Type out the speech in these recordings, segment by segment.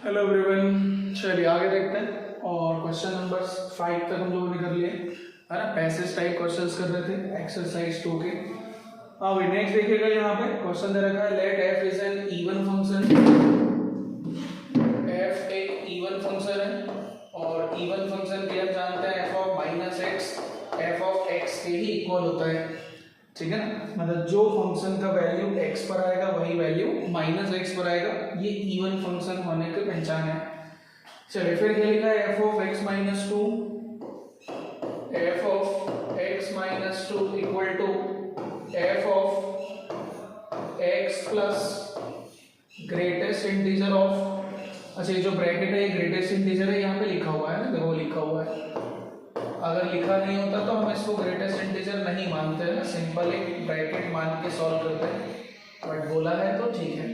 Hello everyone, चलिए आगे देखते हैं। और क्वेश्चन नंबर 5 तक हम लोगों ने कर लिए है ना। पैसेज टाइप क्वेश्चंस कर रहे थे एक्सरसाइज 2 के। अब नेक्स्ट देखिएगा, यहाँ पे क्वेश्चन दे रखा है let f is an even function. F एक इवन फंक्शन है और इवन फंक्शन के हम जानते हैं f of minus x f of x के ही इक्वल होता है, ठीक है ना। मतलब जो फंक्शन का वैल्यू x पर आएगा वही वैल्यू माइनस एक्स पर आएगा, ये इवन फंक्शन होने की पहचान है। चलिए फिर क्या लिखा है, f of x minus two equal to f of x plus greatest integer of. अच्छा, ये जो ब्रैकेट है ये ग्रेटेस्ट इंटीजर है, यहाँ पे लिखा हुआ है ना, देखो लिखा हुआ है। अगर लिखा नहीं होता तो हम इसको ग्रेटेस्ट इंटीजर नहीं मानते हैं, सिंपल एक ब्रैकेट मान के सॉल्व करते हैं, बट बोला है तो ठीक है।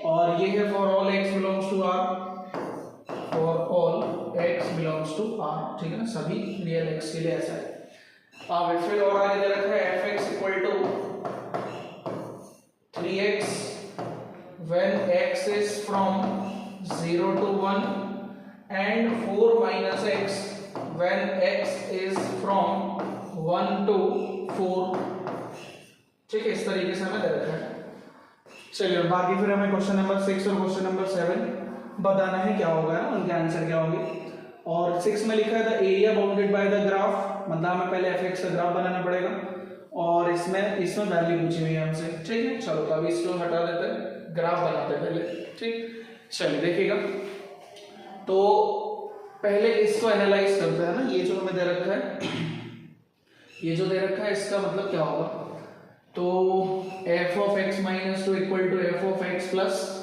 और ये है for all x belongs to R, for all x belongs to R, ठीक है ना, सभी रियल एक्स के लिए ऐसा है। अब फिर और आगे दे रखा है f x equal to 3x when x is from 0 to 1 and 4 minus x when x is from 1 to 4, ठीक है। इस तरीके से हमें दे रखा है। चलिए बाकी फिर हमें क्वेश्चन नंबर 6 और क्वेश्चन नंबर 7 बताना है क्या होगा, उनके आंसर क्या होंगे। और 6 में लिखा है the area bounded by the graph, मतलब हमें पहले एफ एक्स का ग्राफ बनाना पड़ेगा और इसमें वैल्यू पूछी हुई है हमसे, ठीक है। चलो तो अभी इसको हटा देते हैं, ग्राफ बनाते हैं पहले, ठीक। चलिए देखिएगा, तो पहले इसको एनालाइज करते हैं ना। ये जो हमें दे रखा है, ये जो दे रखा है इसका मतलब क्या होगा, तो f of x minus two equal to f of x plus,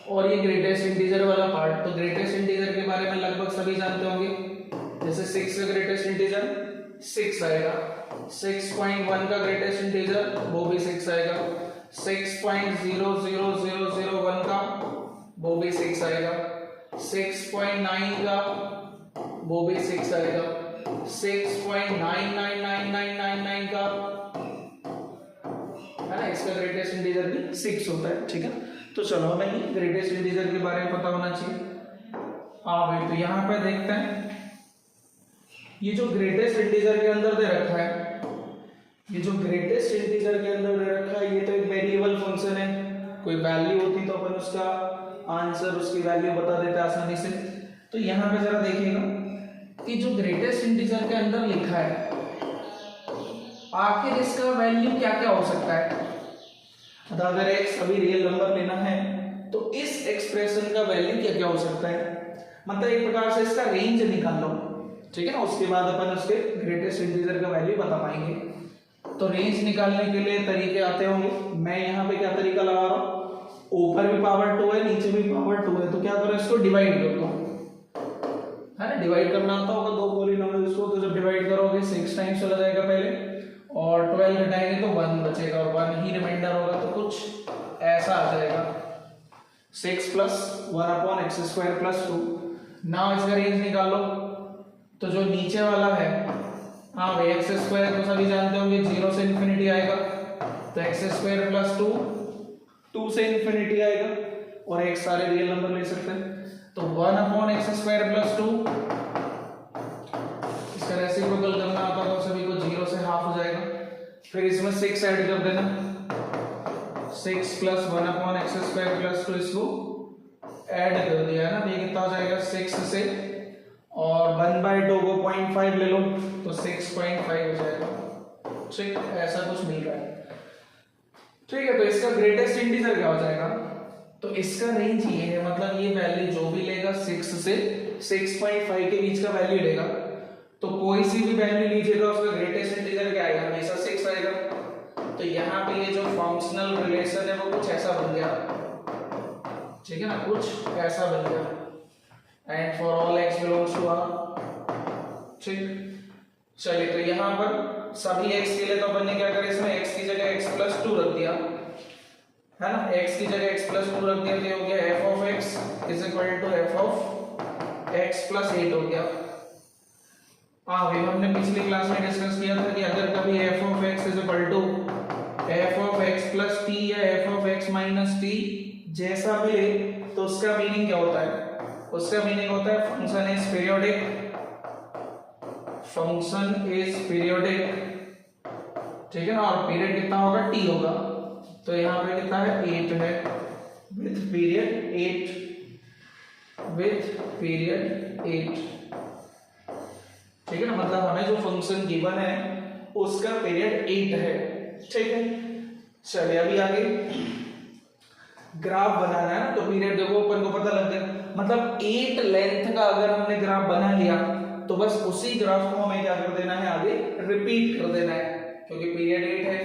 और ये ग्रेटेस्ट इंटीजर वाला पार्ट, तो ग्रेटेस्ट इंटीजर के बारे में लगभग सभी जानते होंगे। जैसे 6 का ग्रेटेस्ट इंटीजर 6 आएगा, 6.1 का ग्रेटेस्ट इंटीजर वो भी 6 आएगा, 6.00001 का वो भी 6 आएगा, 6.9 का वो भी 6 आएगा, 6.999999 का है ना, इसका ग्रेटेस्ट इंटीजर भी 6 होता है, ठीक है। तो चलो हमें ये ग्रेटेस्ट इंटीजर के बारे में पता होना चाहिए। हाँ भाई, तो यहाँ पे देखते हैं ये जो ग्रेटेस्ट इंटीजर के अंदर दे रखा है, ये जो ग्रेटेस्ट इंटीजर के अंदर दे रखा है ये तो एक वेरिएबल फंक्शन है। कोई वैल्यू होती तो अपन उसका आंसर, उसकी वैल्यू बता देते आसानी से। तो यहाँ पे जरा देखिएगा कि जो ग्रेटेस्ट इंटीजर के अंदर लिखा है आखिर इसका वैल्यू क्या क्या हो सकता है। तो अगर x अभी रियल नंबर लेना है तो इस एक्सप्रेशन का वैल्यू क्या क्या हो सकता है, मतलब एक प्रकार से इसका रेंज निकाल लो, ठीक है ना। उसके बाद अपन उसके ग्रेटेस्ट इंटीजर का वैल्यू बता पाएंगे। तो रेंज निकालने के लिए तरीके आते होंगे। मैं यहाँ पे क्या तरीका लगा रहा हूँ, ऊपर भी पावर 2 है नीचे भी पावर 2 है, तो क्या करो इसको डिवाइड कर दो, है ना। डिवाइड करना आता होगा दो पॉलिनोमियल्स को, तो जब डिवाइड करोगे 6 टाइम्स चला जाएगा पहले, और 12 घटाएंगे तो 1 बचेगा और 1 ही रिमाइंडर होगा, तो कुछ ऐसा आ जाएगा 6 plus 1 upon x square plus 2। Now इसका रेंज निकालो, तो जो नीचे वाला है, हाँ भाई एक्स स्क्वायर तो सभी जानते होंगे 0 से इन्फिनिटी आएगा, तो एक्स स्क्वायर प्लस 2 से इन्फिनिटी आएगा, और एक सारे रियल नंबर ले सकते हैं। तो 1 अपॉन एक्स स्क्वायर प्लस 2, इसका रेसिप्रोकल करना आता तो सभी को 0 से हाफ हो जाएगा। फिर इसमें 6 ऐड कर देना, 6 plus 1 upon x square plus 2, इसको ऐड कर दिया है ना, तो ये कितना हो जाएगा 6 से, और 1/2 को 0.5 ले लो तो 6.5 हो जाएगा, ठीक। ऐसा कुछ मिल रहा है, ठीक है। तो इसका ग्रेटेस्ट इंटीजर क्या हो जाएगा, तो इसका रेंज ये है, मतलब ये वैल्यू जो भी लेगा 6 से 6.5 के बीच का वैल्यू लेगा, तो कोई सी भी वैल्यू लीजिएगा उसका ग्रेटेस्ट इंटीजर क्या आएगा, हमेशा 6 आएगा। तो यहाँ पे ये जो फंक्शनल रिलेशन है वो कुछ ऐसा बन गया, ठीक है ना, कुछ ऐसा बन गया, and for all x belongs to R, ठीक। चलिए तो यहाँ पर सभी x के लिए तो अपन ने क्या करा, इसमें x की जगह x प्लस 2 रख दिया, है ना, x की जगह x प्लस 2 रख दिया, तो हो गया f of x is equal to f of x plus 8 हो गया। हाँ भाई, हमने पिछली क्लास में डिस्कस किया था कि अगर कभी f of x is equal to f of x plus t या f of x minus t जैसा भी ले तो उसका मीनिंग क्या होता है, उसका मीनिंग होता है function is periodic, function is periodic, ठीक है ना। और पीरियड कितना होगा, टी होगा। तो यहाँ पे कितना है, 8 है, विथ पीरियड 8, विथ पीरियड 8, ठीक है ना। मतलब हमें जो फंक्शन गिवन है उसका पीरियड 8 है, ठीक है। चलिए अभी आगे ग्राफ बनाना है ना, तो पीरियड देखो अपन को पता लग गया, मतलब 8 लेंथ का अगर हमने ग्राफ बना लिया तो बस उसी ग्राफ को हमें क्या कर देना है, आगे रिपीट कर देना है, क्योंकि पीरियड 8 है।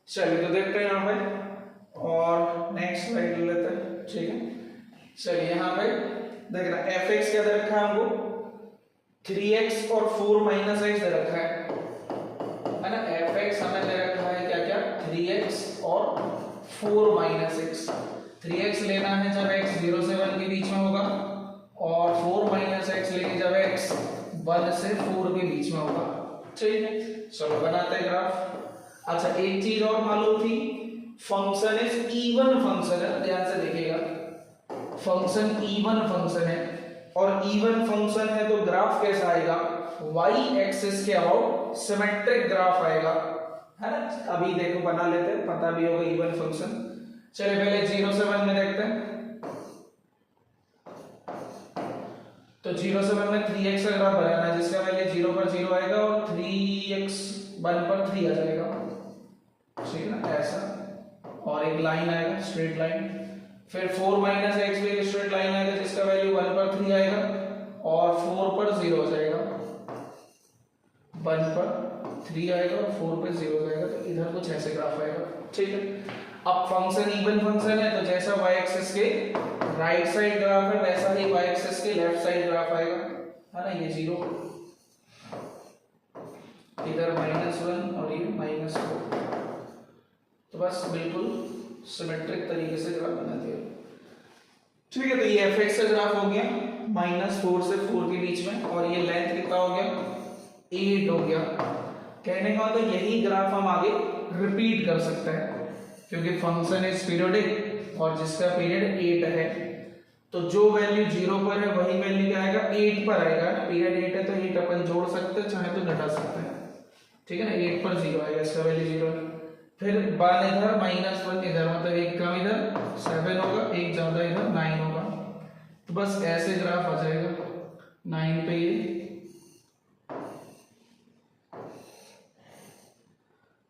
चलिए तो देखते हैं यहाँ पे, और नेक्स्ट स्लाइड ले लेते हैं, ठीक है। चलिए यहाँ पे देखना fx क्या दे रखा है हमको, 3x और 4 - x दे रखा है ना। fx हमें दे रखा है क्या क्या, 3x और 4 - x। 3x लेना है जब x 0 से 1 के बीच में होगा, और 4 - x लेंगे जब x 1 से 4 के बीच में होगा, ठीक है। चलो बनाते हैं ग्राफ। अच्छा एक चीज और मालूम थी, फंक्शन इज इवन फंक्शन है, ध्यान से देखिएगा, फंक्शन इवन फंक्शन है, और इवन फंक्शन है तो ग्राफ कैसा आएगा, y एक्सिस के अबाउट सिमेट्रिक ग्राफ आएगा, है ना। अभी देखो बना लेते हैं, पता भी होगा इवन फंक्शन। चलिए पहले 0 से 1 में देखते हैं। तो 0 से 1 में 3x का ग्राफ बनाना है, जिसका वैल्यू 0 पर 0 आएगा और 3x 1 पर 3 आ जाएगा, ठीक है ना, ऐसा। और एक लाइन आएगा, स्ट्रेट लाइन। फिर 4 - x भी एक स्ट्रेट लाइन आएगा, जिसका वैल्यू 1 पर 3 आएगा और 4 पर 0 हो जाएगा, 1 पर 3 आएगा और 4 पर 0 हो जाएगा। तो इधर कुछ ऐसे ग्राफ आएगा, ठीक है। अब फंक्शन इवन फंक्शन है, तो जैसा y एक्सिस के राइट साइड ग्राफ है वैसा ही y एक्सिस के लेफ्ट साइड ग्राफ आएगा, है ना। ये 0, इधर -1 और ये -4, तो बस बिल्कुल सिमेट्रिक तरीके से ग्राफ बना दिया, ठीक है। तो ये fx का ग्राफ हो गया -4 से 4 के बीच में, और ये लेंथ कितना हो गया, 8 हो गया। कहने का मतलब यही ग्राफ हम आगे रिपीट कर सकते हैं, क्योंकि फंक्शन इज पीरियोडिक और जिसका पीरियड 8 है, तो जो वैल्यू 0 पर है वही वैल्यू क्या आएगा, 8 पर आएगा। पीरियड 8 है तो 8 अपन जोड़ सकते हैं, चाहे तो घटा सकते हैं, ठीक है ना। 8 पर 0 आएगा, इसका वैल्यू 0 है। फिर 1 इधर -1 इधर, मतलब एक कम इधर 7 होगा, एक ज्यादा इधर 9 होगा। तो बस ऐसे ग्राफ आ जाएगा 9 पे ये,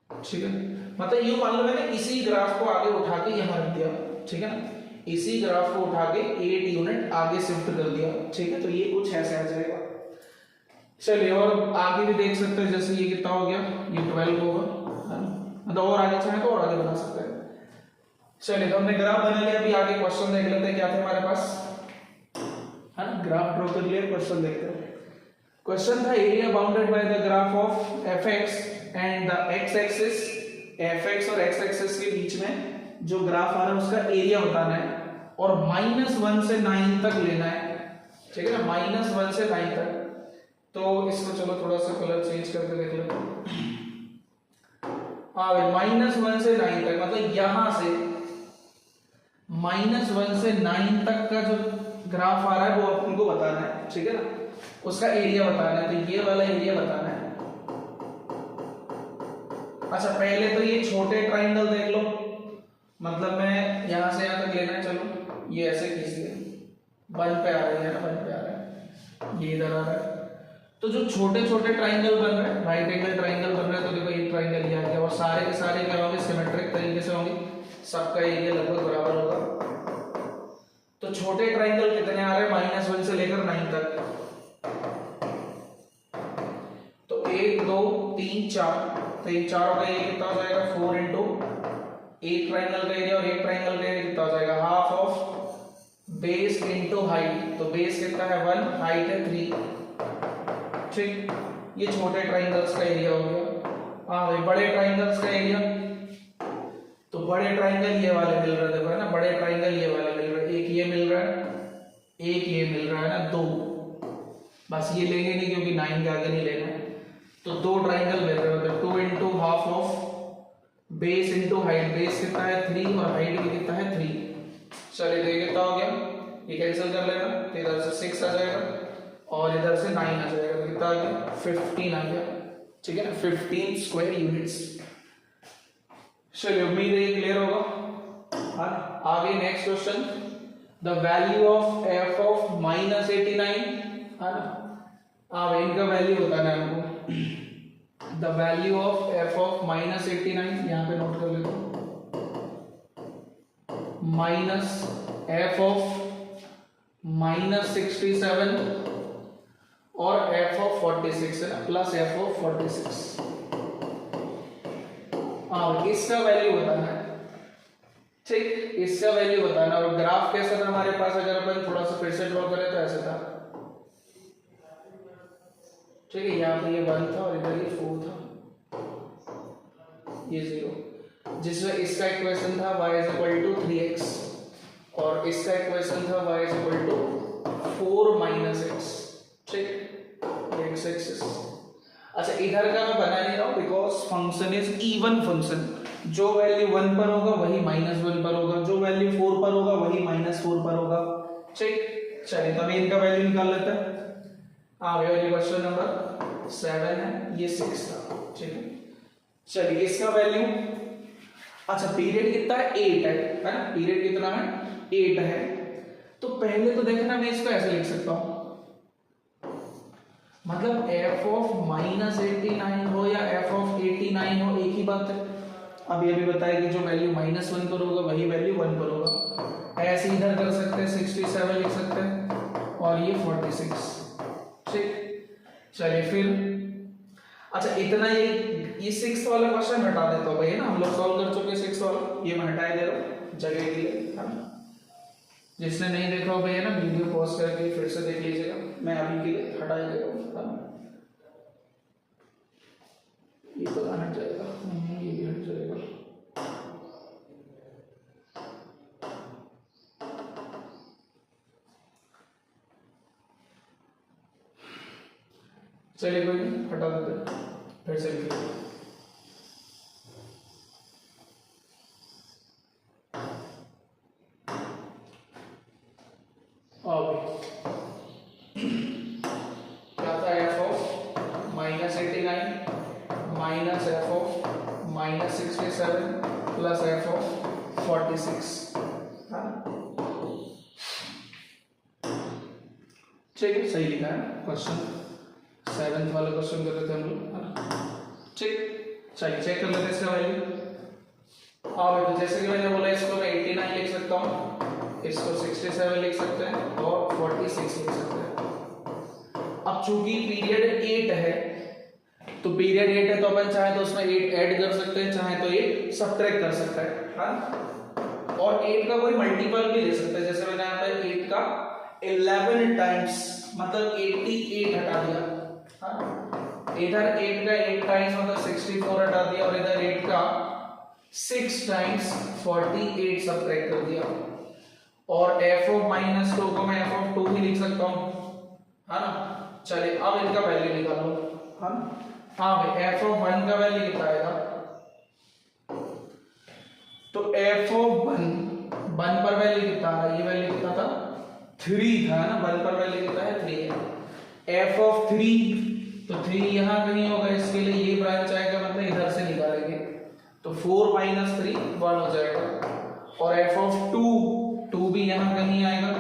ठीक है। मतलब यूं मान लो मैंने इसी ग्राफ को आगे उठा के यहां रख दिया, ठीक है ना। इसी ग्राफ को उठा के 8 यूनिट आगे शिफ्ट कर दिया, ठीक है। तो ये कुछ ऐसे आ जाएगा। चलिए और आगे भी देख सकते हैं, जैसे ये कितना हो गया, ये 12 होगा, है ना। मतलब और आगे चाहे तो और आगे बना सकते हैं। चलिए तो हमने ग्राफ बना लिया, अभी आगे क्वेश्चन देख लेते हैं क्या थे हमारे पास, है ना। ग्राफ ड्रॉ कर लिया, क्वेश्चन देखते हैं। क्वेश्चन था area bounded by the graph of fx and the x axis, fx और x एक्सिस के बीच में जो ग्राफ आ रहा है उसका एरिया बताना है, और -1 से 9 तक लेना है, ठीक है ना। -1 से 9 तक। तो इसको चलो थोड़ा सा कलर चेंज करके देख लेते हैं। हाँ भाई -1 से 9 तक, मतलब यहां से -1 से 9 तक का जो ग्राफ आ रहा है वो आपको बताना है, ठीक है ना। उसका एरिया बताना है, तो ये वाला एरिया बताना है। अच्छा पहले तो ये छोटे ट्राइंगल देख लो, मतलब मैं यहां से यहां तक लेना है, चलो ये ऐसे खींच लिया, 1 पे आ रही है ना, 1 पे आ रहा है, ये इधर आ रहा है। तो जो छोटे छोटे ट्राइंगल बन रहे हैं, राइट एंगल ट्राइंगल बन रहे हैं, तो देखो ये ट्राइंगल ये आ गया, और सारे के सारे क्या होंगे, सिमेट्रिक तरीके से होंगे, सबका एरिया लगभग बराबर होगा। तो छोटे ट्राइंगल कितने आ रहे हैं, -1 से लेकर 9 तक। तो 1 2 3 4, तो इन चारों का एरिया कितना हो जाएगा, 4 इंटू एक ट्राइंगल का एरिया, और एक ट्राइंगल का एरिया कितना हो जाएगा, half of base into height. तो बेस कितना है 1, हाइट है 3, ठीक। ये छोटे ट्राइंगल्स का एरिया हो गया। हाँ भाई बड़े ट्राइंगल्स का एरिया, तो बड़े ट्राइंगल ये वाले मिल रहे हैं, देखो है ना, बड़े ट्राइंगल ये वाले मिल रहे हैं, एक ये मिल रहा है, एक ये मिल रहा है ना, 2, बस ये लेंगे नहीं क्योंकि 9 के आगे नहीं लेना है। तो 2 ट्राइंगल मिल रहे हैं, मतलब 2 into half of base into height. Base कितना है 3 और हाइट भी कितना है 3। चलिए देखिए कितना हो गया, ये कैंसिल कर लेना, तो इधर से 6 आ जाएगा और इधर से 9 आ जाएगा, तो कितना आ गया 15 आ गया, ठीक है ना, 15 स्क्वायर यूनिट्स। चलिए उम्मीद है क्लियर होगा। हाँ आगे next question, the value of F of -89, है ना, अब इनका वैल्यू बताना है हमको। The value of F of -89 यहाँ पे नोट कर लेते हो, माइनस एफ ऑफ -67 और एफ ऑफ 46 है ना, प्लस एफ ऑफ 46। हाँ इसका वैल्यू बताना है, ठीक, इसका वैल्यू बताना। और ग्राफ कैसा था हमारे पास, अगर अपन थोड़ा सा फिर से ड्रॉ करें तो ऐसा था, ठीक है, यहाँ पे ये 1 था और इधर ये 4 था, ये 0, जिसमें इसका इक्वेशन था y = 3x और इसका इक्वेशन था y = 4 - x, ठीक, x एक्सिस। अच्छा इधर का मैं बना नहीं रहा हूँ because function is even function, जो वैल्यू 1 पर होगा वही -1 पर होगा, जो वैल्यू 4 पर होगा वही -4 पर होगा, ठीक। चलिए तभी इनका वैल्यू निकाल लेते हैं। हाँ ये क्वेश्चन नंबर 7 है, ये 6 था, ठीक है। चलिए इसका वैल्यू, अच्छा पीरियड कितना है 8 है ना, पीरियड कितना है 8 है, तो पहले तो देखना मैं इसको ऐसे लिख सकता हूं, मतलब f ऑफ -89 हो या f ऑफ 89 हो एक ही बात है। अब ये भी बताया कि जो वैल्यू -1 पर होगा वही वैल्यू 1 पर होगा, ऐसे इधर कर सकते हैं 67 लिख सकते हैं और ये 46, ठीक। चलिए फिर अच्छा इतना ये 6 वाला क्वेश्चन हटा देता हूँ भैया ना, हम लोग सॉल्व कर चुके 6 वाला, ये मैं हटा दे रहा हूँ जगह के लिए, है ना। जिसने नहीं देखा हो भैया ना वीडियो पॉज करके फिर से देख लीजिएगा, मैं अभी के लिए हटा ही दे रहा हूँ, ये तो हट जाएगा, ये भी हट जाएगा। चलिए कोई नहीं हटा देते, फिर से लिख लीजिए। क्या था F of -89 minus F of -67 plus F of 46, ठीक है, सही लिखा है क्वेश्चन। 7th वाला क्वेश्चन कर रहे थे हम लोग, ठीक। चलिए चेक कर लेते हैं इसका वैल्यू। हाँ जैसे कि मैंने बोला इसको मैं 89 लिख सकता हूँ, इसको 67 लिख सकते हैं और 46 लिख सकते हैं। अब चूंकि पीरियड 8 है, तो पीरियड 8 है तो अपन चाहे तो उसमें 8 ऐड कर सकते हैं, चाहे तो 8 सब्ट्रैक्ट कर सकते हैं, हाँ। और 8 का कोई मल्टीपल भी ले सकते हैं, जैसे मैंने यहाँ पे 8 का 11 टाइम्स मतलब 88 हटा दिया, हाँ। इधर 8 का 8 टाइम्स मतलब 64 हटा दिया और इधर 8 का 6 टाइम्स 48 सब्ट्रैक्ट कर दिया। और f ऑफ -2 को मैं f ऑफ 2 ही लिख सकता हूँ, है ना। चलिए अब इनका वैल्यू निकालो, हाँ। हाँ भाई f ऑफ 1 का वैल्यू कितना आएगा, तो f ऑफ 1 पर वैल्यू कितना आ रहा है, ये वैल्यू कितना था 3 था ना, 1 पर वैल्यू कितना है 3 है। f ऑफ 3 तो 3 यहाँ कहीं होगा, इसके लिए ये ब्रांच आएगा, मतलब इधर से निकालेंगे तो 4 - 3 1 हो जाएगा। और f ऑफ 2 भी यहाँ कहीं आएगा,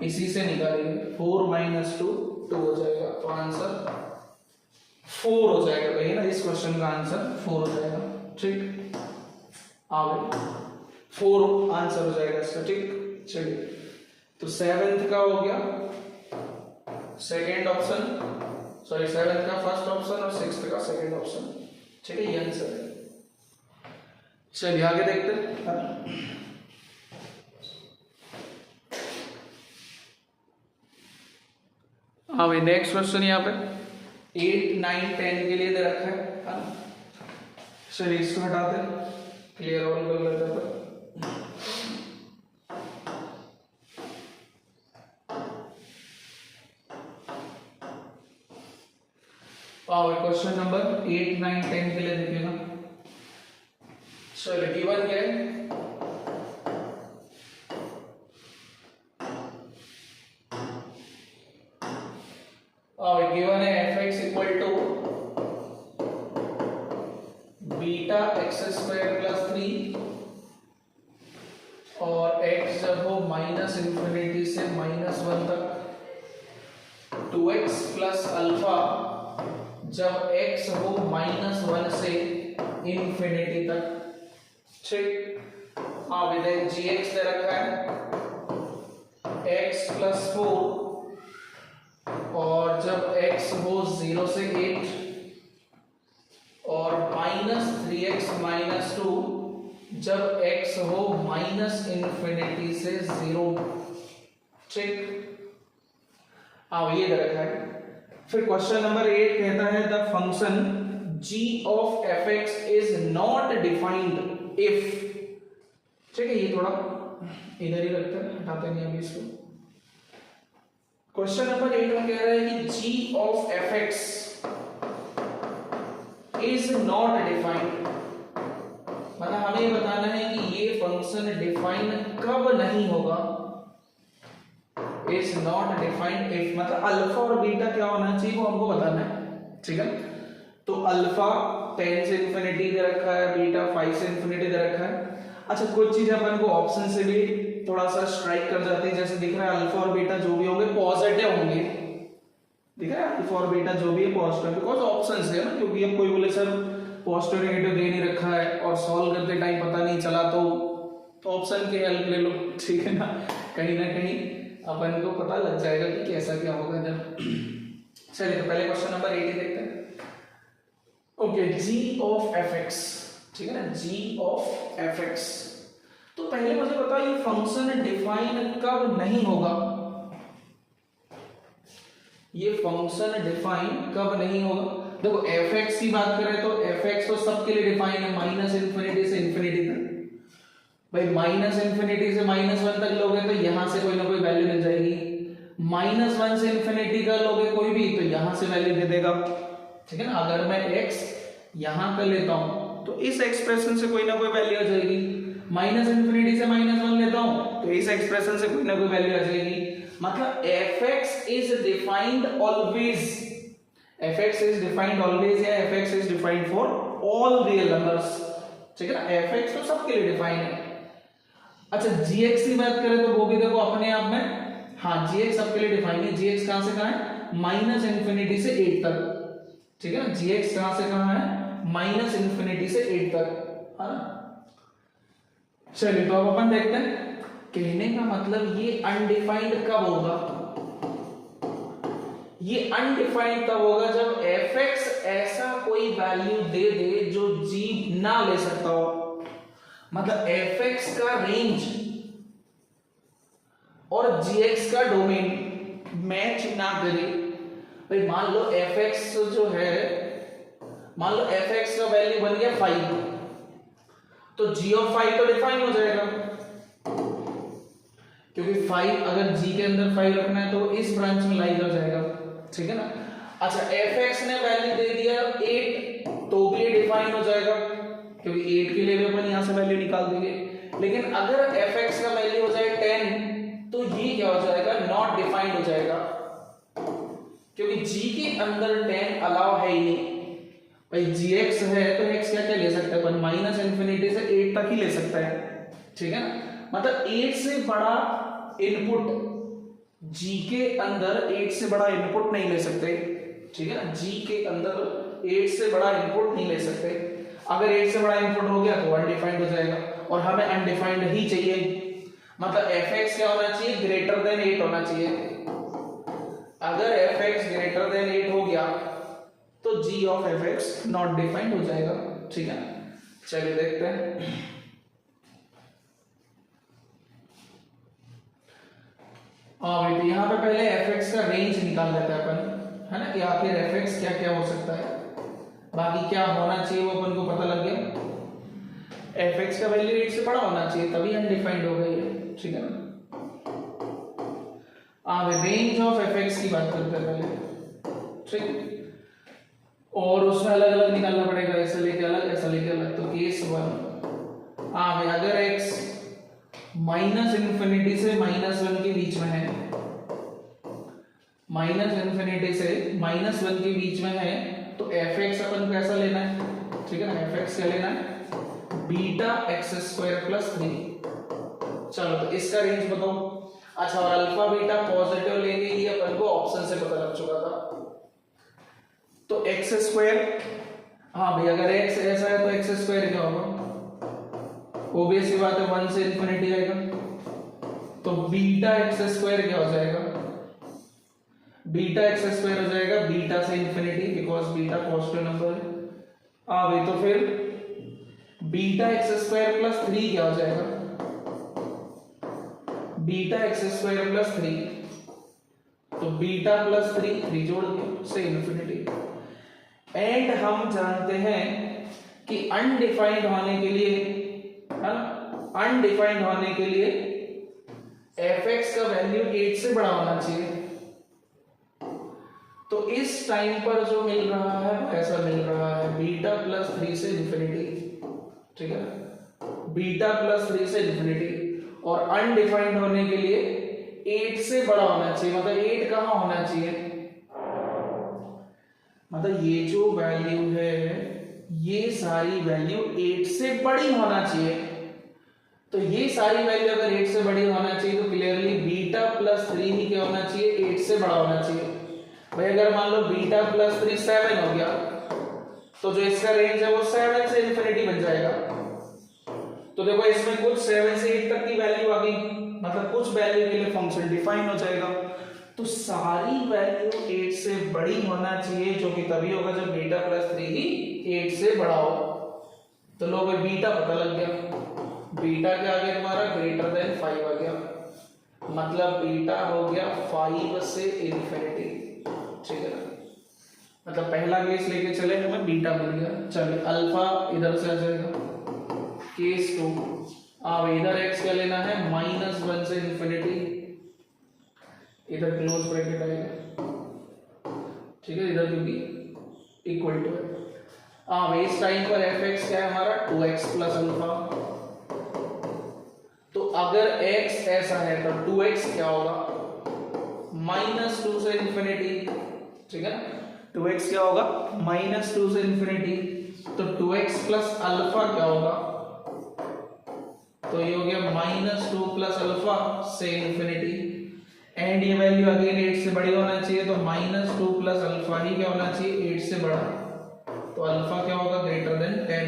इसी से निकालेंगे 4 - 2 2 हो जाएगा, तो आंसर 4 हो जाएगा भाई ना, इस क्वेश्चन का आंसर 4 हो जाएगा, ठीक। आगे 4 आंसर हो जाएगा इसका, ठीक। चलिए तो 7th का हो गया सेकेंड ऑप्शन, सॉरी 7th का फर्स्ट ऑप्शन और 6th का सेकेंड ऑप्शन, ठीक है, ये आंसर है। चलिए आगे देखते हैं। हाँ भाई नेक्स्ट क्वेश्चन यहाँ पे 8 9 10 के लिए दे रखा है, चलिए इसको हटाते हैं, क्लियर ऑल कर लेते हैं। क्वेश्चन नंबर 8 9 10 के लिए देखिएगा। चलिए गिवन क्या है, और गिवन है f x equal to beta x square plus 3 और x जब हो माइनस इंफिनिटी से -1 तक 2x प्लस अल्फा जब x हो -1 से इंफिनिटी तक। ठीक, हाँ विधेय gx दे रखा है x प्लस 4 और जब x हो 0 से 8 और -3x - 2 जब x हो माइनस इंफिनिटी से 0। ठीक, हाँ ये दे रखा है। फिर क्वेश्चन नंबर 8 कहता है the function g of f(x) is not defined if. ठीक है, ये थोड़ा इधर ही रखते हैं, हटाते नहीं अभी इसको। क्वेश्चन नंबर 8 में कह रहा है कि g of f(x) is not defined, मतलब हमें बताना है कि ये फंक्शन डिफाइन कब नहीं होगा। इज नॉट डिफाइंड इफ मतलब अल्फा और बीटा क्या होना चाहिए वो हमको बताना है। ठीक है, तो अल्फा 10 से इंफिनिटी दे रखा है, बीटा 5 से इंफिनिटी दे रखा है। अच्छा, कुछ चीजें अपन को ऑप्शन से भी थोड़ा सा स्ट्राइक कर जाती है, जैसे दिख रहा है अल्फा और बीटा जो भी होंगे पॉजिटिव होंगे। दिख रहा है अल्फा और बीटा जो भी है पॉजिटिव, बिकॉज ऑप्शन है ना, क्योंकि अब कोई बोले सर पॉजिटिव नेगेटिव दे नहीं रखा है और सॉल्व करते टाइम पता नहीं चला तो ऑप्शन की हेल्प ले लो। ठीक है ना कहीं अपन को पता लग जाएगा कि कैसा क्या होगा जब। चलिए तो पहले क्वेश्चन नंबर 8 देखते हैं। ओके, g ऑफ f(x), ठीक है ना, g ऑफ f(x). तो पहले मुझे बताओ ये फंक्शन डिफाइन कब नहीं होगा। ये फंक्शन डिफाइन कब नहीं होगा। देखो f(x) की बात करें तो f(x) तो सबके लिए डिफाइन है माइनस इंफिनिटी से इंफिनिटी तक। भाई माइनस इंफिनिटी से -1 तक लोगे तो यहां से कोई ना कोई वैल्यू मिल जाएगी, -1 से इंफिनिटी का लोगे कोई भी तो यहां से वैल्यू दे देगा। ठीक है ना, अगर मैं x यहां कर लेता हूं तो इस एक्सप्रेशन से कोई ना कोई वैल्यू आ जाएगी, माइनस इंफिनिटी से -1 लेता हूं तो इस एक्सप्रेशन से कोई ना कोई वैल्यू आ जाएगी। मतलब f(x) is defined always, f(x) is defined always या f(x) is defined for all real numbers. ठीक है ना, f(x) तो सबके लिए डिफाइन है। अच्छा, gx की बात करें तो वो भी देखो अपने आप में, हाँ gx सबके लिए डिफाइन है। gx कहां से कहां है, माइनस इंफिनिटी से 8 तक। ठीक है ना, gx कहां से कहां है, माइनस इंफिनिटी से 8 तक, है ना। चलिए तो अब अपन देखते हैं, कहने का मतलब ये अनडिफाइंड कब होगा। ये अनडिफाइंड तब होगा जब f(x) ऐसा कोई वैल्यू दे दे जो g ना ले सकता हो। मतलब f(x) का रेंज और gx का डोमेन मैच ना करे। भाई मान लो f(x) जो है, मान लो f(x) का वैल्यू बन गया 5, तो g ऑफ 5 तो डिफाइन हो जाएगा, क्योंकि 5 अगर g के अंदर 5 रखना है तो इस ब्रांच में लाई हो जाएगा। ठीक है ना। अच्छा, f(x) ने वैल्यू दे दिया 8 तो भी डिफाइन हो जाएगा, क्योंकि 8 के लिए भी अपन यहां से वैल्यू निकाल देंगे। लेकिन अगर f(x) का वैल्यू हो जाए 10 तो ये क्या हो जाएगा, नॉट डिफाइंड हो जाएगा, क्योंकि g के अंदर 10 अलाउ है ही नहीं। भाई gx है तो x क्या क्या ले सकते हैं अपन, माइनस इंफिनिटी से 8 तक ही ले सकते हैं। ठीक है ना, मतलब 8 से बड़ा इनपुट g के अंदर 8 से बड़ा इनपुट नहीं ले सकते। ठीक है ना, g के अंदर 8 से बड़ा इनपुट नहीं ले सकते। अगर 8 से बड़ा इनपुट हो गया तो अनडिफाइंड हो जाएगा, और हमें अनडिफाइंड ही चाहिए। मतलब f(x) क्या होना चाहिए, ग्रेटर देन 8 होना चाहिए। अगर f(x) ग्रेटर देन 8 हो गया तो g of f(x) not defined हो जाएगा। ठीक है, चलिए देखते हैं। भाई तो यहाँ पे पहले f(x) का रेंज निकाल लेते हैं अपन, है ना, कि आखिर f(x) क्या क्या हो सकता है। बाकी क्या होना चाहिए वो अपन को पता लग गया। f(x) का वैल्यू 8 से बड़ा होना चाहिए तभी अनडिफाइंड हो गई है। ठीक है ना, रेंज ऑफ f(x) की बात करते हैं पहले। ठीक, और उसमें अलग अलग निकालना पड़ेगा, ऐसा लेके अलग ऐसा लेके अलग। तो केस 1, भाई अगर x माइनस इंफिनिटी से -1 के बीच में है, माइनस इन्फिनिटी से -1 के बीच में है तो एफ एक्स अपन को ऐसा लेना है, ठीक है ना। एफ एक्स क्या लेना है, बीटा एक्स स्क्वायर प्लस 3। चलो तो इसका रेंज बताओ। अच्छा, और अल्फा बीटा पॉजिटिव लेंगे, ये अपन को ऑप्शन से पता लग चुका था। तो एक्स स्क्वायर, हाँ भाई अगर एक्स ऐसा है तो एक्स स्क्वायर क्या होगा, ओबियस सी बात है 1 से इन्फिनिटी आएगा। तो बीटा एक्स स्क्वायर क्या हो जाएगा, बीटा एक्स स्क्वायर हो जाएगा बीटा से infinity, because beta positive number है। हाँ भाई, तो फिर बीटा एक्स स्क्वायर प्लस 3 क्या हो जाएगा, बीटा एक्स स्क्वायर प्लस 3। तो बीटा प्लस 3 जोड़ दिया से इन्फिनिटी। एंड हम जानते हैं कि अनडिफाइंड होने के लिए, है ना, अनडिफाइंड होने के लिए एफ एक्स का वैल्यू 8 से बड़ा होना चाहिए। तो इस टाइम पर जो मिल रहा है वो ऐसा मिल रहा है, बीटा प्लस 3 से इन्फिनिटी, ठीक है, बीटा प्लस 3 से इन्फिनिटी। और अनडिफाइंड होने के लिए 8 से बड़ा होना चाहिए। मतलब 8 कहां होना चाहिए, मतलब ये जो वैल्यू है ये सारी वैल्यू 8 से बड़ी होना चाहिए। तो ये सारी वैल्यू अगर 8 से बड़ी होना चाहिए तो क्लियरली बीटा प्लस 3 ही क्या होना चाहिए, 8 से बड़ा होना चाहिए। भाई अगर मान लो बीटा प्लस 3 7 हो गया तो जो इसका रेंज है वो 7 से इन्फिनिटी बन जाएगा। तो देखो इसमें कुछ 7 से 8 तक की वैल्यू आ गई, मतलब कुछ वैल्यू के लिए फंक्शन डिफाइन हो जाएगा। तो सारी वैल्यू 8 से बड़ी होना चाहिए, जो कि तभी होगा जब बीटा प्लस 3 ही 8 से बड़ा हो। तो लो भाई बीटा पता लग गया, बीटा क्या आ गया तुम्हारा, ग्रेटर देन 5 आ गया, मतलब बीटा हो गया 5 से इन्फिनिटी, ठीक है ना। मतलब पहला केस लेके चले, हमें बीटा मिल गया। चलिए अल्फा इधर से आ जाएगा, केस 2। अब इधर एक्स क्या लेना है, -1 से इन्फिनिटी, इधर क्लोज ब्रैकेट आएगा, ठीक है, इधर क्योंकि इक्वल टू है। अब इस टाइम पर एफ एक्स क्या है हमारा, 2x प्लस अल्फा। तो अगर x ऐसा है तो 2x क्या होगा, -2 से इन्फिनिटी, ठीक है, 2x क्या होगा, -2 से इन्फिनिटी। तो 2x प्लस अल्फा क्या होगा, तो ये हो गया -2 प्लस अल्फा से इन्फिनिटी। एंड ये वैल्यू अगेन 8 से बड़ी होना चाहिए, तो -2 प्लस अल्फा ही क्या होना चाहिए, 8 से बड़ा। तो अल्फा क्या होगा, ग्रेटर देन 10।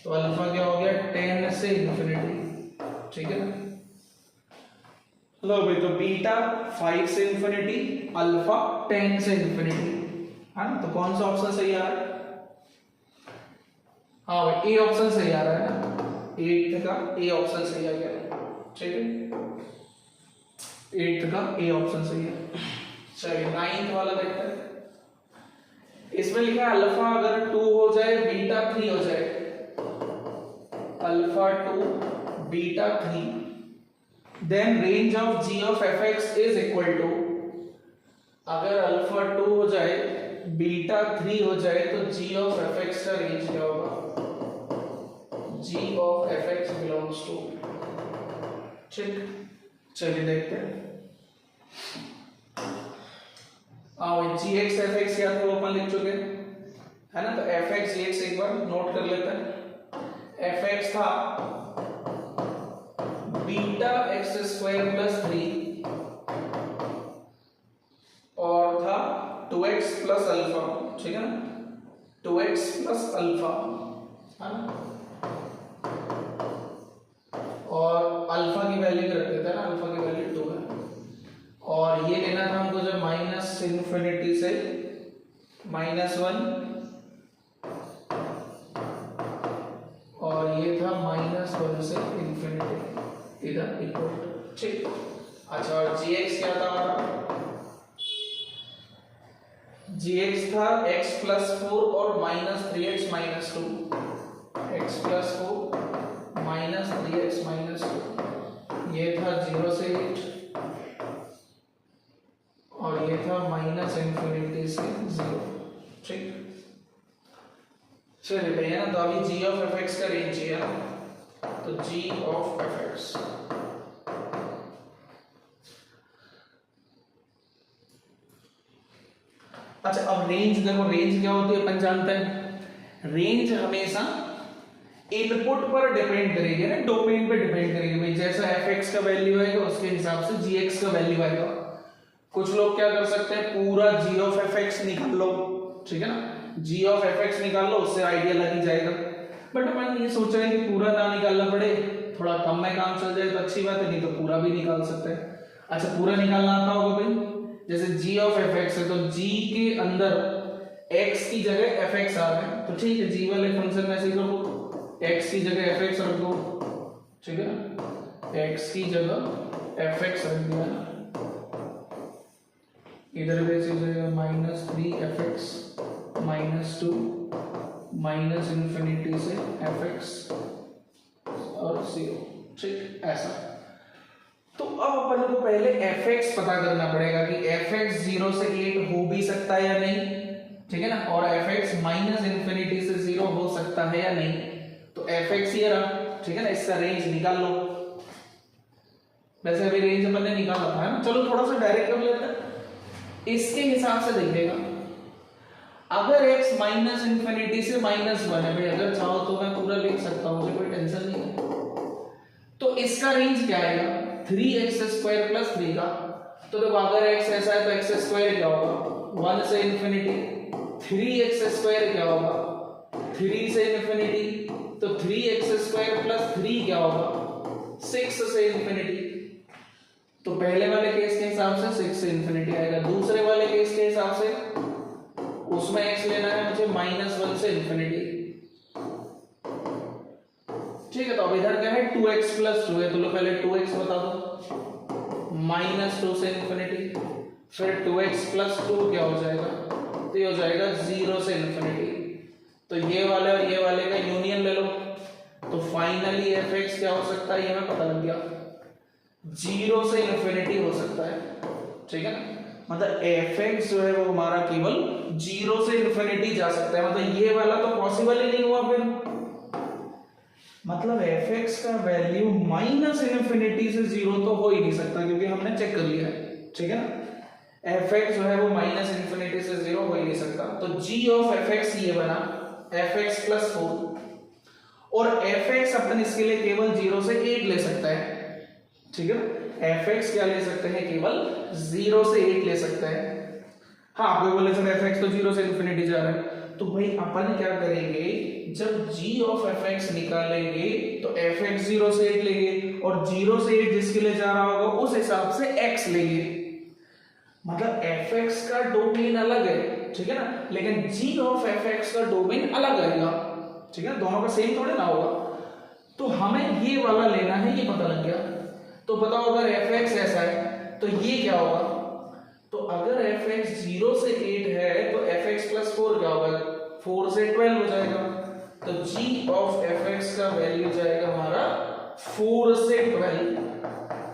तो अल्फा क्या हो गया, 10 से इन्फिनिटी, ठीक है। लो भाई, तो बीटा 5 से इन्फिनिटी, अल्फा 10 से इन्फिनिटी, है ना। तो कौन सा ऑप्शन सही आ रहा है, हाँ भाई ए ऑप्शन सही आ रहा है ना, 8th का ए ऑप्शन सही आ गया, ठीक है, 8th का ए ऑप्शन सही है। चलिए 9th वाला देखते हैं। इसमें लिखा है अल्फा अगर 2 हो जाए बीटा 3 हो जाए, alpha 2 beta 3, then range of g of fx is equal to, अगर अल्फा 2 हो जाए बीटा 3 हो जाए तो g ऑफ fx का रेंज क्या होगा, g of fx belongs to, ठीक। चलिए देखते हैं। आओ gx fx क्या था वो अपन लिख चुके हैं, है ना। तो fx gx एक बार नोट कर लेते हैं। fx था बीटा एक्स स्क्वायर प्लस 3 और था 2x प्लस अल्फा, ठीक है ना, 2x प्लस अल्फा, है ना। और अल्फा की वैल्यू रख देते हैं ना, अल्फा की वैल्यू 2 है। और ये लेना था हमको जब माइनस इन्फिनिटी से -1, और ये था -1 से इन्फिनिटी, इधर इक्वल, ठीक। अच्छा, और gx क्या था हमारा, gx था x प्लस 4 और -3x minus 2, x plus 4 -3x minus 2, ये था 0 से 8 और ये था -इन्फिनिटी से 0, ठीक। चलिए भैया ना, तो अभी g ऑफ fx का रेंज है, तो g ऑफ fx अच्छा अब रेंज देखो, रेंज क्या होती है अपन जानते हैं, रेंज हमेशा इनपुट पर डिपेंड करेगी ना, डोमेन पे डिपेंड करेगी भाई, जैसा fx का वैल्यू आएगा उसके हिसाब से gx का वैल्यू आएगा। कुछ लोग क्या कर सकते हैं, पूरा g ऑफ fx निकाल लो, ठीक है ना, g ऑफ fx निकाल लो, उससे आइडिया लग ही जाएगा। बट अपन ये सोच रहे हैं कि पूरा ना निकालना पड़े, थोड़ा कम में काम चल जाए तो अच्छी बात है, नहीं तो पूरा भी निकाल सकते हैं। अच्छा पूरा निकालना आता होगा भाई, जैसे g ऑफ fx है तो g के अंदर x की जगह fx आ रहा है, तो ठीक है g वाले फंक्शन में ऐसे कर दो, x की जगह fx रख दो, ठीक है ना, x की जगह fx रख दिया, इधर वैसे हो जाएगा -3fx -2 माइनस इंफिनिटी से fx और 0, ठीक ऐसा। तो अब अपन को पहले fx पता करना पड़ेगा कि fx 0 से 8 हो भी सकता है या नहीं, ठीक है ना, और fx माइनस इंफिनिटी से 0 हो सकता है या नहीं। तो fx ये रहा, ठीक है ना, इसका रेंज निकाल लो। वैसे अभी रेंज अपन ने निकाला था ना, चलो थोड़ा सा डायरेक्ट कर लेते हैं। इसके हिसाब से देखिएगा, अगर x माइनस इंफिनिटी से -1 है भाई, अगर चाहो तो मैं पूरा लिख सकता हूँ, मुझे कोई टेंशन नहीं है। तो इसका रेंज क्या आएगा, 3x² + 3 का। तो देखो अगर x ऐसा है तो x² क्या होगा, 1 से इंफिनिटी, 3x² क्या होगा, 3 से इंफिनिटी, तो 3x² + 3 क्या होगा, 6 से इंफिनिटी। तो पहले वाले केस के हिसाब से 6 से इंफिनिटी आएगा, दूसरे वाले केस के हिसाब से उसमें x लेना है मुझे -1 से इंफिनिटी, ठीक है। तो अब इधर क्या है, 2x + 2 है, तो लो पहले 2x बता दो, -2 से इंफिनिटी, फिर 2x + 2 क्या हो जाएगा, तो ये हो जाएगा 0 से इंफिनिटी। तो ये वाले और ये वाले का यूनियन ले लो, तो फाइनली fx क्या हो सकता है, ये हमें पता लग गया, 0 से इंफिनिटी हो सकता है, ठीक है ना। मतलब fx जो है वो हमारा केवल 0 से इंफिनिटी जा सकता है, मतलब ये वाला तो पॉसिबल ही नहीं हुआ फिर, मतलब fx का वैल्यू माइनस इंफिनिटी से 0 तो हो ही नहीं सकता, क्योंकि हमने चेक कर लिया है, ठीक है ना। fx जो है वो माइनस इंफिनिटी से 0 हो ही नहीं सकता। तो g ऑफ fx ये बना fx + 4, और fx अपन इसके लिए केवल 0 से 8 ले सकता है, ठीक है। fx क्या ले सकते हैं, केवल 0 से 8 ले सकते हैं। हाँ आपको बोले सर fx तो 0 से इंफिनिटी जा रहा है, तो भाई अपन क्या करेंगे, जब g ऑफ fx निकालेंगे तो fx 0 से 8 लेंगे, और 0 से 8 जिसके लिए जा रहा होगा उस हिसाब से x लेंगे, मतलब fx का डोमेन अलग है, ठीक है ना, लेकिन g ऑफ fx का डोमेन अलग आएगा, ठीक है, दोनों का सेम थोड़े ना होगा। तो हमें ये वाला लेना है, ये पता लग गया। तो बताओ अगर fx ऐसा है तो ये क्या होगा, तो अगर fx 0 से 8 है तो fx + 4 क्या होगा, 4 से 12 हो जाएगा, तो g ऑफ fx का वैल्यू जाएगा हमारा 4 से 12,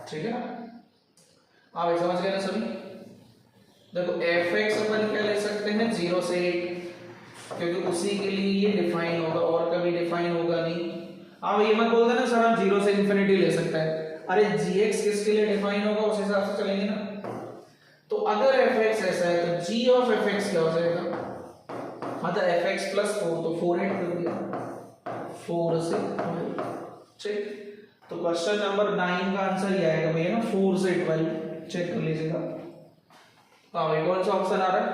ठीक है ना। आप समझ गए ना सभी। देखो fx अपन क्या ले सकते हैं, 0 से 8, क्योंकि उसी के लिए ये डिफाइन होगा, और कभी डिफाइन होगा नहीं। आप ये मत बोल देना सर हम 0 से इंफिनिटी ले सकते हैं, अरे gx किसके लिए डिफाइन होगा उस हिसाब से चलेंगे ना। तो अगर fx ऐसा है तो g ऑफ fx क्या हो जाएगा, मतलब fx + 4, तो 4 ऐड कर दिया, 4 से 12, ठीक। तो क्वेश्चन नंबर 9 का आंसर ये आएगा भैया ना, 4 से 12, चेक कर लीजिएगा। हाँ भाई कौन सा ऑप्शन आ रहा है,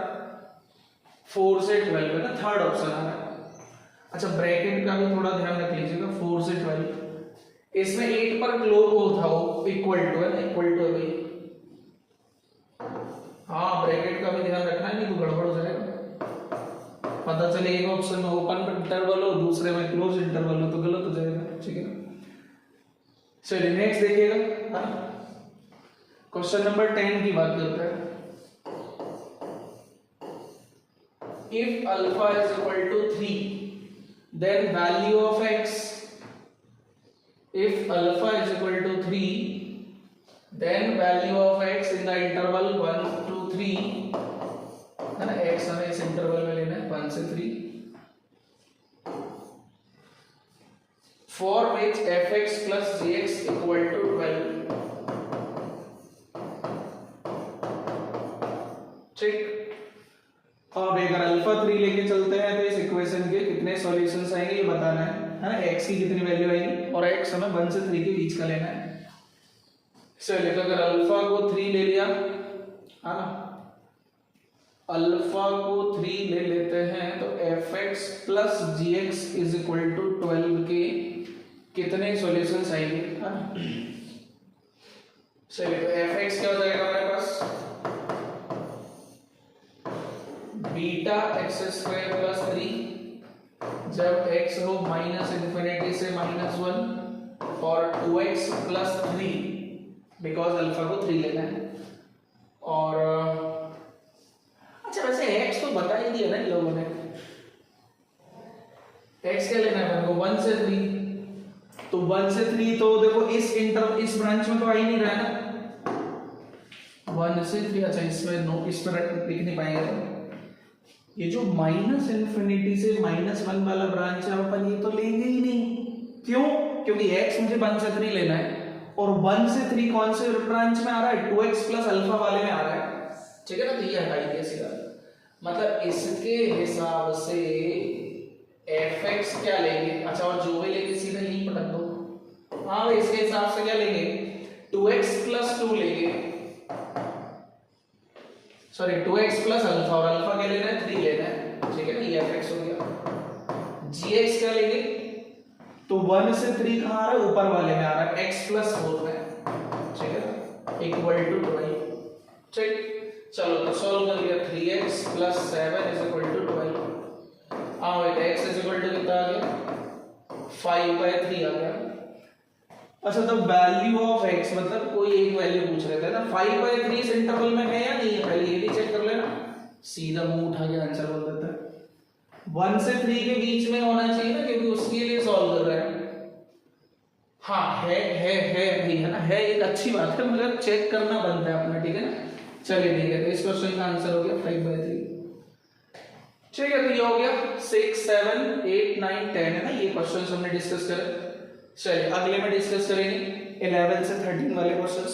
4 से 12 है ना, थर्ड ऑप्शन आ रहा है। अच्छा ब्रैकेट का भी थोड़ा ध्यान रख लीजिएगा, 4 से 12, इसमें 8 पर क्लोज हो था वो इक्वल टू है ना, इक्वल टू है। हाँ ब्रैकेट का भी ध्यान रखना है, नहीं तो गड़बड़ हो जाएगा। पता चले एक ऑप्शन में ओपन इंटरवल हो, दूसरे में क्लोज इंटरवल हो, तो गलत हो जाएगा, ठीक है। चलिए नेक्स्ट देखिएगा, क्वेश्चन नंबर 10 की बात करते हैं। If alpha is equal to 3, then value of x, if alpha is equal to 3, then value of x in the interval 1 to 3, है ना, x हमें इस इंटरवल में लेना है 1 से 3, for which fx plus gx equal to 12, ठीक। अब अगर अल्फा 3 लेके चलते हैं तो इस इक्वेशन के कितने सॉल्यूशंस आएंगे ये बताना है ना, x की कितनी वैल्यू आएगी, और x हमें 1 से 3 के बीच का लेना है। चलिए तो अगर अल्फा को 3 ले लिया है ना, अल्फा को 3 ले लेते हैं तो fx plus gx is equal to 12 के कितने सॉल्यूशंस आएंगे, है ना। चलिए तो fx क्या हो जाएगा हमारे पास, बीटा एक्स स्क्वायर प्लस 3 जब x हो माइनस इंफिनिटी से -1 और 2x प्लस 3 बिकॉज अल्फा को 3 लेना है। और अच्छा वैसे x तो बता ही दिया ना इन लोगों ने, x क्या लेना है हमको 1 से 3, तो 1 से 3 तो देखो इस ब्रांच में तो आ ही नहीं रहा है ना 1 से 3। अच्छा इसमें नो, इस पर लिख नहीं पाएंगे तो ये जो माइनस इंफिनिटी से -1 वाला ब्रांच है अपन ये तो लेंगे ही नहीं। क्यों? क्योंकि x मुझे 1 से 3 लेना है और 1 से 3 कौन से ब्रांच में आ रहा है, 2x प्लस अल्फा वाले में आ रहा है, ठीक है ना। तो ये हटाई दिया सीधा, मतलब इसके हिसाब से fx क्या लेंगे, अच्छा और जो भी लेंगे सीधा यही पटक दो। हाँ भाई इसके हिसाब से क्या लेंगे, 2x प्लस 2 लेंगे, सॉरी 2x प्लस अल्फा, और अल्फा क्या लेना है 3 लेना है, ठीक है ना। ये fx हो गया। gx क्या लेंगे, तो 1 से 3 कहाँ आ रहा है, ऊपर वाले में आ रहा है, x प्लस 4 में, ठीक है ना, इक्वल टू 12। ठीक, चलो तो सॉल्व कर लिया, 3x plus 7 is equal to 12। हाँ बेटा x इज इक्वल टू कितना आ गया, 5/3 आ गया। अच्छा तो वैल्यू ऑफ x मतलब कोई एक वैल्यू पूछ रहे थे ना, 5/3 इस इंटरवल में है या नहीं है, पहले ये भी चेक कर लेना। सीधा मुंह उठा के आंसर बोल देता है, 1 से 3 के बीच में होना चाहिए ना, क्योंकि उसके लिए सॉल्व कर रहे हैं। हाँ है भी है ना, है एक अच्छी बात है, मगर चेक करना बनता है अपना, ठीक है ना। चलिए ठीक है, तो इस क्वेश्चन का आंसर हो गया 5/3। ठीक है, तो ये हो गया 6, 7, 8, 9, 10 है ना, ये क्वेश्चन हमने डिस्कस करे। चलिए अगले में डिस्कस करेंगे 11 से 13 वाले क्वेश्चंस।